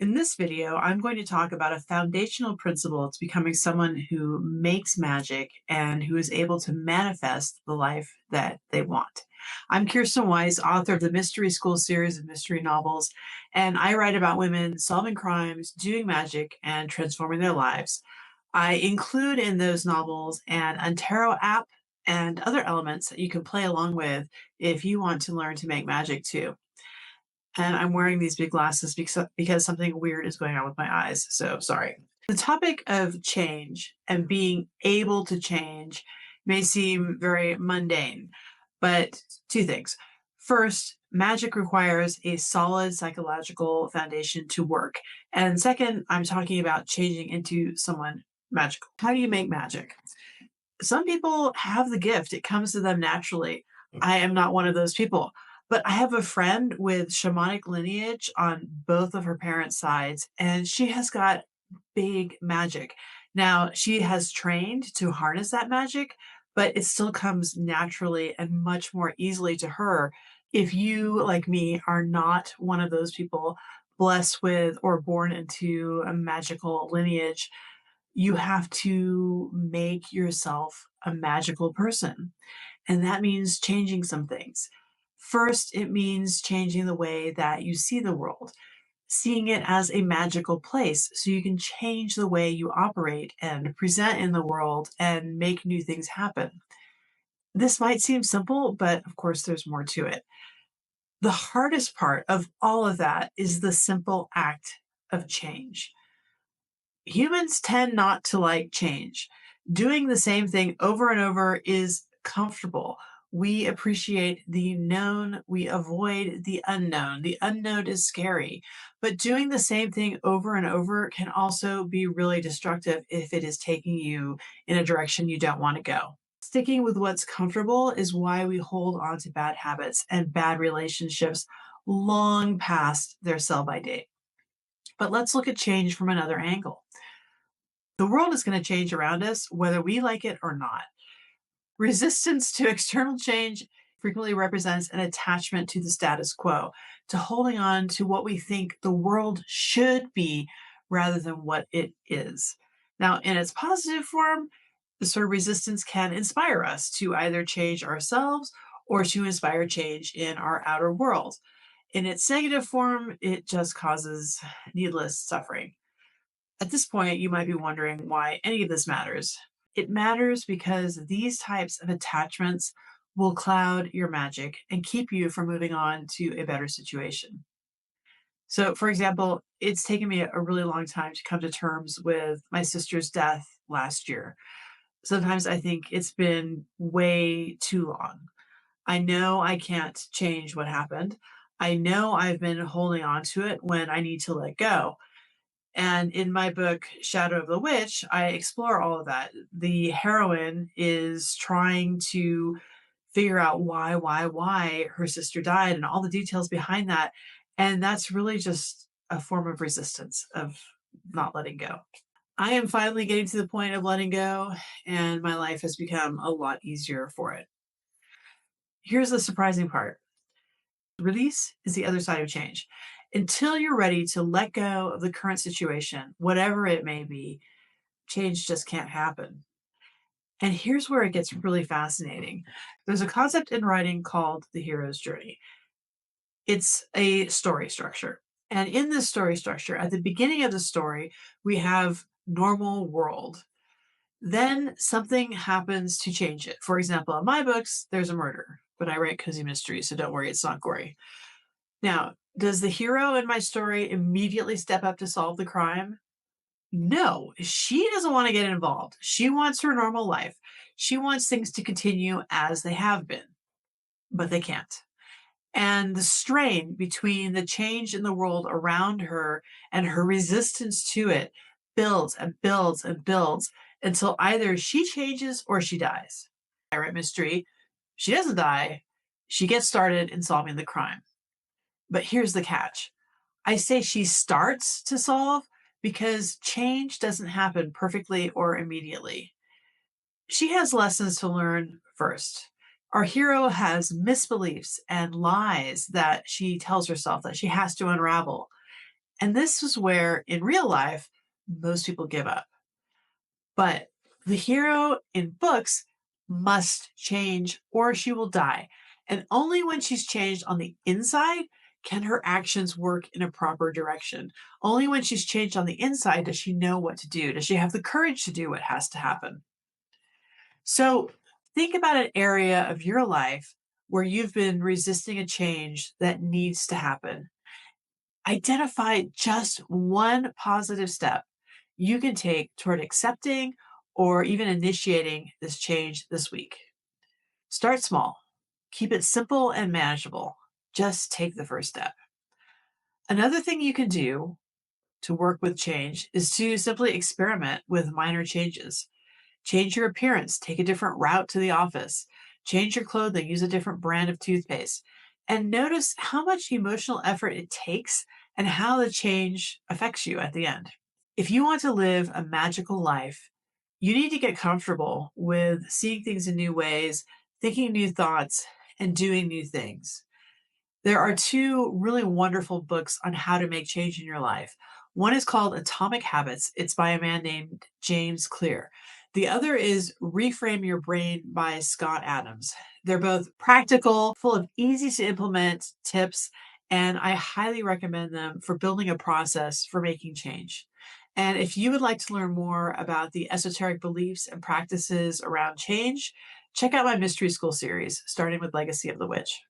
In this video, I'm going to talk about a foundational principle to becoming someone who makes magic and who is able to manifest the life that they want. I'm Kirsten Weiss, author of the Mystery School series of mystery novels, and I write about women solving crimes, doing magic, and transforming their lives. I include in those novels an UnTarot app and other elements that you can play along with if you want to learn to make magic too. And I'm wearing these big glasses because something weird is going on with my eyes. So sorry. The topic of change and being able to change may seem very mundane, but two things. First, magic requires a solid psychological foundation to work. And second, I'm talking about changing into someone magical. How do you make magic? Some people have the gift, it comes to them naturally. I am not one of those people. But I have a friend with shamanic lineage on both of her parents' sides, and she has got big magic. Now, she has trained to harness that magic, but it still comes naturally and much more easily to her. If you, like me, are not one of those people blessed with or born into a magical lineage, you have to make yourself a magical person. And that means changing some things. First, it means changing the way that you see the world, seeing it as a magical place so you can change the way you operate and present in the world and make new things happen. This might seem simple, but of course, there's more to it. The hardest part of all of that is the simple act of change. Humans tend not to like change. Doing the same thing over and over is comfortable. We appreciate the known, we avoid the unknown. The unknown is scary, but doing the same thing over and over can also be really destructive if it is taking you in a direction you don't want to go. Sticking with what's comfortable is why we hold on to bad habits and bad relationships long past their sell-by date. But let's look at change from another angle. The world is going to change around us, whether we like it or not. Resistance to external change frequently represents an attachment to the status quo, to holding on to what we think the world should be rather than what it is. Now, in its positive form, the sort of resistance can inspire us to either change ourselves or to inspire change in our outer world. In its negative form, it just causes needless suffering. At this point, you might be wondering why any of this matters. It matters because these types of attachments will cloud your magic and keep you from moving on to a better situation. So, for example, it's taken me a really long time to come to terms with my sister's death last year. Sometimes I think it's been way too long. I know I can't change what happened. I know I've been holding on to it when I need to let go. And in my book, Shadow of the Witch, I explore all of that. The heroine is trying to figure out why her sister died and all the details behind that. And that's really just a form of resistance, of not letting go. I am finally getting to the point of letting go, and my life has become a lot easier for it. Here's the surprising part. Release is the other side of change. Until you're ready to let go of the current situation, whatever it may be, change just can't happen. And here's where it gets really fascinating. There's a concept in writing called the hero's journey. It's a story structure. And in this story structure, at the beginning of the story, we have normal world. Then something happens to change it. For example, in my books, there's a murder, but I write cozy mysteries, so don't worry, it's not gory. Now, does the hero in my story immediately step up to solve the crime? No, she doesn't want to get involved. She wants her normal life. She wants things to continue as they have been, but they can't. And the strain between the change in the world around her and her resistance to it builds and builds and builds until either she changes or she dies. I write mystery. She doesn't die. She gets started in solving the crime. But here's the catch. I say she starts to solve because change doesn't happen perfectly or immediately. She has lessons to learn first. Our hero has misbeliefs and lies that she tells herself that she has to unravel. And this is where, in real life, most people give up. But the hero in books must change or she will die. And only when she's changed on the inside can her actions work in a proper direction. Only when she's changed on the inside does she know what to do. Does she have the courage to do what has to happen? So think about an area of your life where you've been resisting a change that needs to happen. Identify just one positive step you can take toward accepting or even initiating this change this week. Start small, keep it simple and manageable. Just take the first step. Another thing you can do to work with change is to simply experiment with minor changes. Change your appearance, take a different route to the office, change your clothing, use a different brand of toothpaste, and notice how much emotional effort it takes and how the change affects you at the end. If you want to live a magical life, you need to get comfortable with seeing things in new ways, thinking new thoughts, and doing new things. There are two really wonderful books on how to make change in your life. One is called Atomic Habits. It's by a man named James Clear. The other is Reframe Your Brain by Scott Adams. They're both practical, full of easy to implement tips, and I highly recommend them for building a process for making change. And if you would like to learn more about the esoteric beliefs and practices around change, check out my Mystery School series, starting with Legacy of the Witch.